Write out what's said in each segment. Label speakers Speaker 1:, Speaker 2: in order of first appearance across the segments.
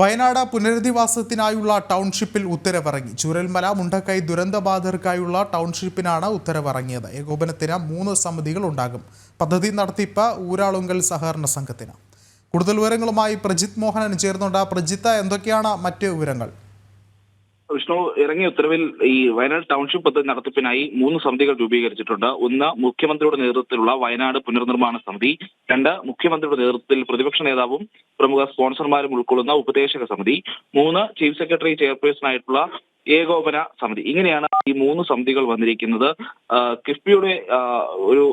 Speaker 1: വയനാട് പുനരധിവാസത്തിനായുള്ള ടൗൺഷിപ്പിൽ ഉത്തരവിറങ്ങി. ചൂരൽമല മുണ്ടക്കൈ ദുരന്തബാധിതർക്കായുള്ള ടൗൺഷിപ്പിനാണ് ഉത്തരവിറങ്ങിയത്. ഏകോപനത്തിന് 3 സമിതികൾ ഉണ്ടാകും. പദ്ധതി നടത്തിപ്പ് ഊരാളുങ്കൽ സഹകരണ സംഘത്തിന്. കൂടുതൽ വിവരങ്ങളുമായി പ്രജിത് മോഹനൻ ചേർന്നുണ്ട്. പ്രജിത്ത്, എന്തൊക്കെയാണ് മറ്റ് വിവരങ്ങൾ?
Speaker 2: വിഷ്ണു, ഇറങ്ങിയ ഉത്തരവിൽ ഈ വയനാട് ടൗൺഷിപ്പ് പദ്ധതി നടത്തിപ്പിനായി 3 സമിതികൾ രൂപീകരിച്ചിട്ടുണ്ട്. 1 മുഖ്യമന്ത്രിയുടെ നേതൃത്വത്തിലുള്ള വയനാട് പുനർനിർമ്മാണ സമിതി, 2 മുഖ്യമന്ത്രിയുടെ നേതൃത്വത്തിൽ പ്രതിപക്ഷ നേതാവും പ്രമുഖ സ്പോൺസർമാരും ഉൾക്കൊള്ളുന്ന ഉപദേശക സമിതി, 3 ചീഫ് സെക്രട്ടറി ചെയർപേഴ്സൺ ആയിട്ടുള്ള ഏകോപന സമിതി. ഇങ്ങനെയാണ് ഈ 3 സമിതികൾ വന്നിരിക്കുന്നത്. കിഫ്ബിയുടെ ഒരു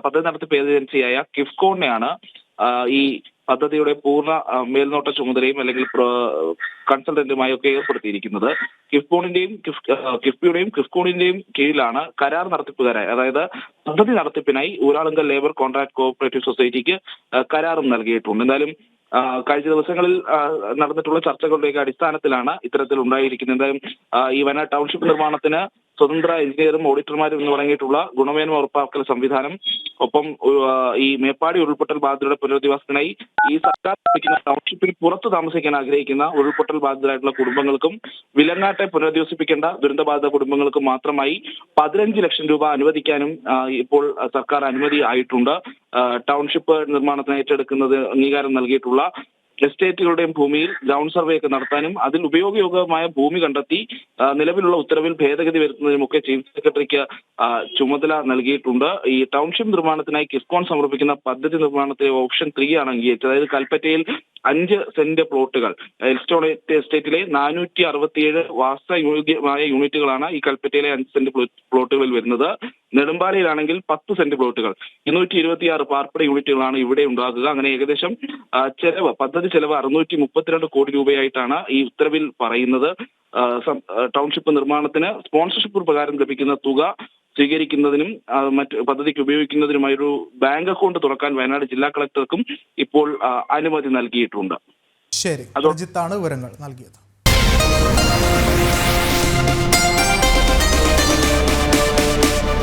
Speaker 2: പദ്ധതി നടത്തിപ്പ് ഏജൻസിയായ കിഫ്കോണിനെയാണ് ഈ പദ്ധതിയുടെ പൂർണ്ണ മേൽനോട്ട ചുമതലയും അല്ലെങ്കിൽ കൺസൾട്ടന്റുമായി ഒക്കെ ഏർപ്പെടുത്തിയിരിക്കുന്നത്. കിഫ്ബിയുടെയും കിഫ്കോണിന്റെയും കീഴിലാണ് കരാർ നടത്തിപ്പുകാരായി, അതായത് പദ്ധതി നടത്തിപ്പിനായി ഊരാളുങ്കൽ ലേബർ കോൺട്രാക്ട് കോഓപ്പറേറ്റീവ് സൊസൈറ്റിക്ക് കരാറും നൽകിയിട്ടുണ്ട്. എന്തായാലും കഴിഞ്ഞ ദിവസങ്ങളിൽ നടന്നിട്ടുള്ള ചർച്ചകളുടെയൊക്കെ അടിസ്ഥാനത്തിലാണ് ഇത്തരത്തിൽ ഉണ്ടായിരിക്കുന്നത്. എന്തായാലും ഈ വയനാട് ടൗൺഷിപ്പ് നിർമ്മാണത്തിന് സ്വതന്ത്ര എഞ്ചിനീയറും ഓഡിറ്റർമാരും എന്ന് തുടങ്ങിയിട്ടുള്ള ഗുണമേന്മ ഉറപ്പാക്കൽ സംവിധാനം, ഒപ്പം ഈ മേപ്പാടി ഉരുൾപൊട്ടൽ ബാധിതരുടെ പുനരധിവാസത്തിനായി ഈ സർക്കാർ ടൗൺഷിപ്പിൽ പുറത്ത് താമസിക്കാൻ ആഗ്രഹിക്കുന്ന ഉരുൾപൊട്ടൽ ബാധിതരായിട്ടുള്ള കുടുംബങ്ങൾക്കും വിലങ്ങാട്ടെ പുനരധിവസിപ്പിക്കേണ്ട ദുരന്തബാധിത കുടുംബങ്ങൾക്കും മാത്രമായി 15 ലക്ഷം രൂപ അനുവദിക്കാനും ഇപ്പോൾ സർക്കാർ അനുമതി ആയിട്ടുണ്ട്. ടൗൺഷിപ്പ് നിർമ്മാണത്തിന് ഏറ്റെടുക്കുന്നത് അംഗീകാരം നൽകിയിട്ടുള്ള എസ്റ്റേറ്റുകളുടെയും ഭൂമിയിൽ ഗ്രൗണ്ട് സർവേ ഒക്കെ നടത്താനും അതിൽ ഉപയോഗയോഗ്യമായ ഭൂമി കണ്ടെത്തി നിലവിലുള്ള ഉത്തരവിൽ ഭേദഗതി വരുത്തുന്നതിനുമൊക്കെ ചീഫ് സെക്രട്ടറിക്ക് ചുമതല നൽകിയിട്ടുണ്ട്. ഈ ടൗൺഷിപ്പ് നിർമ്മാണത്തിനായി കിഫ്കോൺ സമർപ്പിക്കുന്ന പദ്ധതി നിർമ്മാണത്തിലെ ഓപ്ഷൻ 3 ആണ് അംഗീകരിച്ചത്. അതായത് കൽപ്പറ്റയിൽ 5 സെന്റ് പ്ലോട്ടുകൾ, എൽസ്റ്റോൺ എസ്റ്റേറ്റിലെ 467 വാസയോഗ്യമായ യൂണിറ്റുകളാണ് ഈ കൽപ്പറ്റയിലെ 5 സെന്റ് പ്ലോട്ടുകളിൽ വരുന്നത്. നെടുമ്പാലയിലാണെങ്കിൽ 10 സെന്റ് പ്ലോട്ടുകൾ, 226 പാർപ്പിട യൂണിറ്റുകളാണ് ഇവിടെ ഉണ്ടാകുക. അങ്ങനെ ഏകദേശം പദ്ധതി ചെലവ് 632 കോടി രൂപയായിട്ടാണ് ഈ ഉത്തരവിൽ പറയുന്നത്. ടൗൺഷിപ്പ് നിർമ്മാണത്തിന് സ്പോൺസർഷിപ്പ് പ്രകാരം ലഭിക്കുന്ന തുക സ്വീകരിക്കുന്നതിനും മറ്റ് പദ്ധതിക്ക് ഉപയോഗിക്കുന്നതിനുമായൊരു ബാങ്ക് അക്കൗണ്ട് തുറക്കാൻ വയനാട് ജില്ലാ കളക്ടർക്കും ഇപ്പോൾ അനുമതി നൽകിയിട്ടുണ്ട്.
Speaker 1: ശരി, അജിത്താണ് വിവരങ്ങൾ നൽകിയത്.